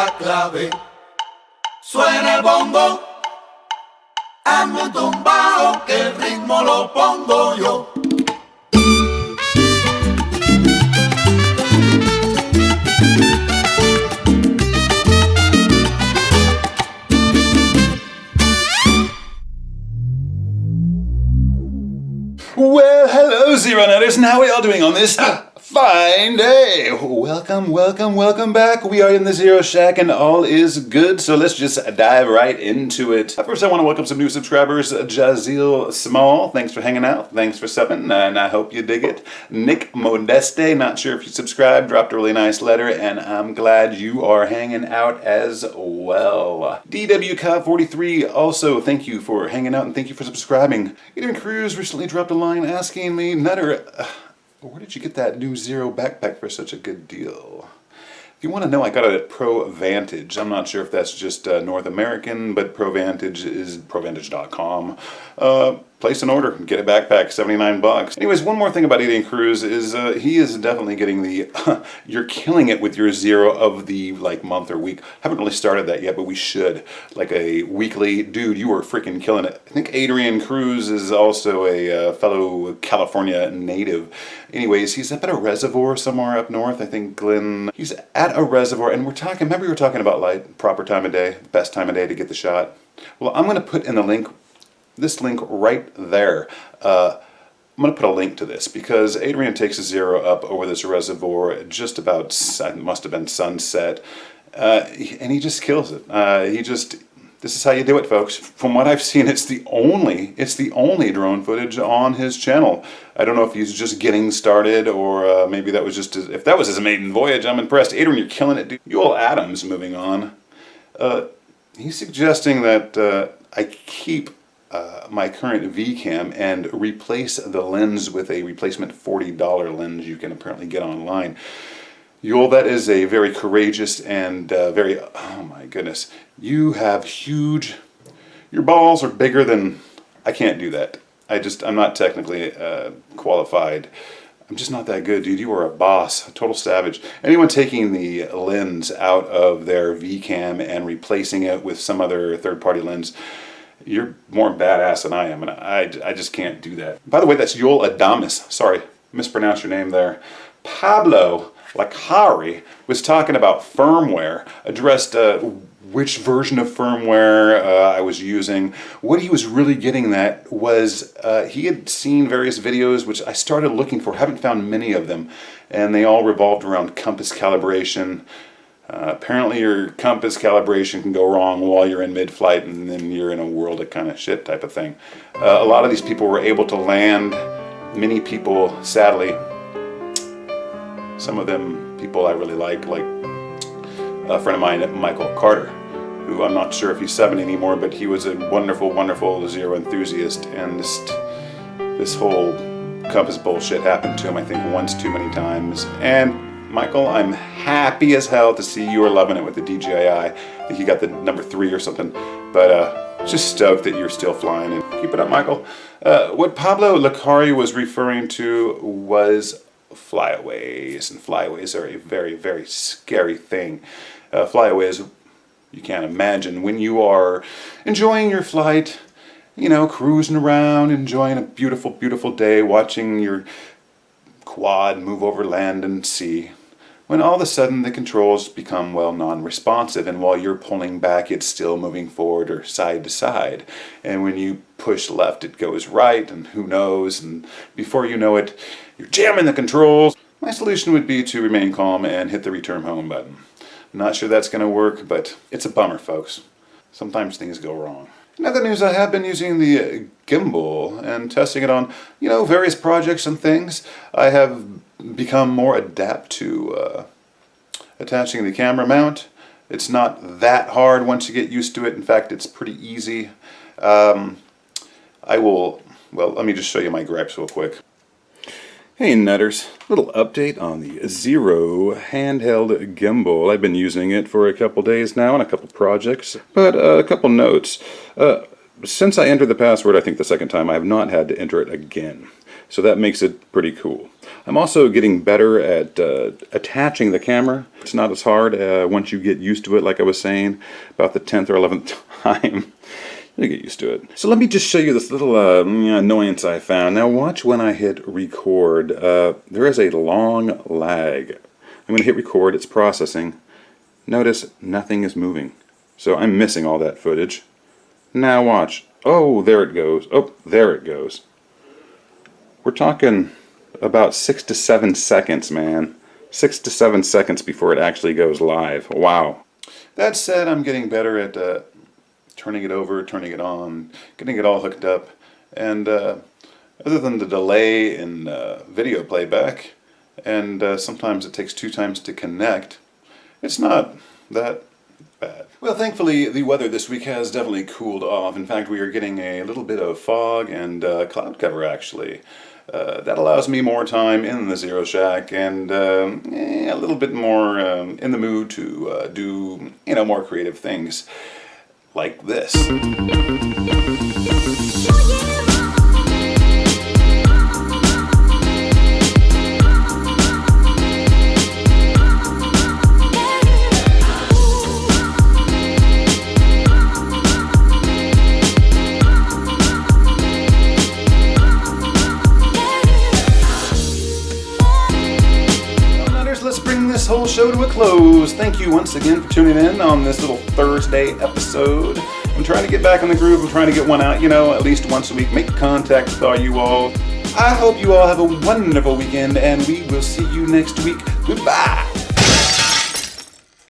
la clave. Suena el bongo, hazme un tumbao que el ritmo lo pongo yo. Well, hello, Xiro Nutters, and how are we all doing on this fine day? Welcome back. We are in the Xiro Shack, and all is good, so let's just dive right into it. First, I want to welcome some new subscribers. Jazeel Small, thanks for hanging out. Thanks for subbing, and I hope you dig it. Nick Modeste, not sure if you subscribed, dropped a really nice letter, and I'm glad you are hanging out as well. DWCOV43, also thank you for hanging out, and thank you for subscribing. Adrian Cruz recently dropped a line asking me, Nutter, where did you get that new Xiro backpack for such a good deal? If you want to know, I got it at ProVantage. I'm not sure if that's just North American, but ProVantage is ProVantage.com. Place an order, get a backpack, 79 bucks. Anyways, one more thing about Adrian Cruz is he is definitely getting the you're killing it with your Xiro of the month or week. Haven't really started that yet, but we should. Like a weekly, dude, you are freaking killing it. I think Adrian Cruz is also a fellow California native. Anyways, he's up at a reservoir somewhere up north. I think Glenn, he's at a reservoir, and remember we were talking about proper time of day, best time of day to get the shot? Well, I'm going to put in the link, this link right there. I'm going to put a link to this because Adrian takes a Xiro up over this reservoir at just about, it must have been sunset, and he just kills it. This is how you do it, folks. From what I've seen, it's the only drone footage on his channel. I don't know if he's just getting started or maybe that was just if that was his maiden voyage. I'm impressed. Adrian, you're killing it, dude. Yoel Adams, moving on. He's suggesting that I keep my current VCam and replace the lens with a replacement $40 lens you can apparently get online. Yoel, that is a very courageous and oh my goodness. You have huge, your balls are bigger than, I can't do that. I'm not technically qualified. I'm just not that good, dude. You are a boss, a total savage. Anyone taking the lens out of their VCam and replacing it with some other third-party lens, you're more badass than I am, and I just can't do that. By the way, that's Yoel Adamus. Sorry, mispronounced your name there. Pablo Lakari was talking about firmware, addressed which version of firmware I was using. What he was really getting at was he had seen various videos, which I started looking for, haven't found many of them, and they all revolved around compass calibration. Apparently your compass calibration can go wrong while you're in mid-flight and then you're in a world of kind of shit type of thing. A lot of these people were able to land. Many people, sadly, some of them people I really like a friend of mine, Michael Carter, who I'm not sure if he's 7 anymore, but he was a wonderful Xiro enthusiast, and this whole compass bullshit happened to him, I think, once too many times. And Michael, I'm happy as hell to see you are loving it with the DJI. I think you got the number 3 or something, but just stoked that you're still flying, and keep it up, Michael. What Pablo Lakari was referring to was flyaways, and flyaways are a very, very scary thing. Flyaways, you can't imagine when you are enjoying your flight, you know, cruising around, enjoying a beautiful, beautiful day, watching your quad move over land and sea, when all of a sudden the controls become, well, non-responsive, and while you're pulling back, it's still moving forward or side to side. And when you push left, it goes right, and who knows, and before you know it, you're jamming the controls. My solution would be to remain calm and hit the return home button. I'm not sure that's going to work, but it's a bummer, folks. Sometimes things go wrong. In other news, I have been using the gimbal and testing it on, you know, various projects and things. I have become more adept to attaching the camera mount. It's not that hard once you get used to it. In fact, it's pretty easy. Well, let me just show you my gripes real quick. Hey Nutters, little update on the Xiro handheld gimbal. I've been using it for a couple days now on a couple projects, but a couple notes. Since I entered the password, I think the second time, I have not had to enter it again. So that makes it pretty cool. I'm also getting better at attaching the camera. It's not as hard once you get used to it, like I was saying, about the 10th or 11th time. You get used to it. So let me just show you this little annoyance I found. Now watch when I hit record. There is a long lag. I'm going to hit record. It's processing. Notice nothing is moving. So I'm missing all that footage. Now watch. Oh, there it goes. Oh, there it goes. We're talking about 6 to 7 seconds, man. 6 to 7 seconds before it actually goes live. Wow. That said, I'm getting better at turning it over, turning it on, getting it all hooked up. And other than the delay in video playback, and sometimes it takes 2 times to connect, it's not that bad. Well, thankfully, the weather this week has definitely cooled off. In fact, we are getting a little bit of fog and cloud cover, actually. That allows me more time in the Xiro Shack and a little bit more in the mood to do, more creative things like this. Let's bring this whole show to a close. Thank you once again for tuning in on this little Thursday episode. I'm trying to get back in the groove. I'm trying to get one out, at least once a week. Make contact with all you all. I hope you all have a wonderful weekend, and we will see you next week. Goodbye.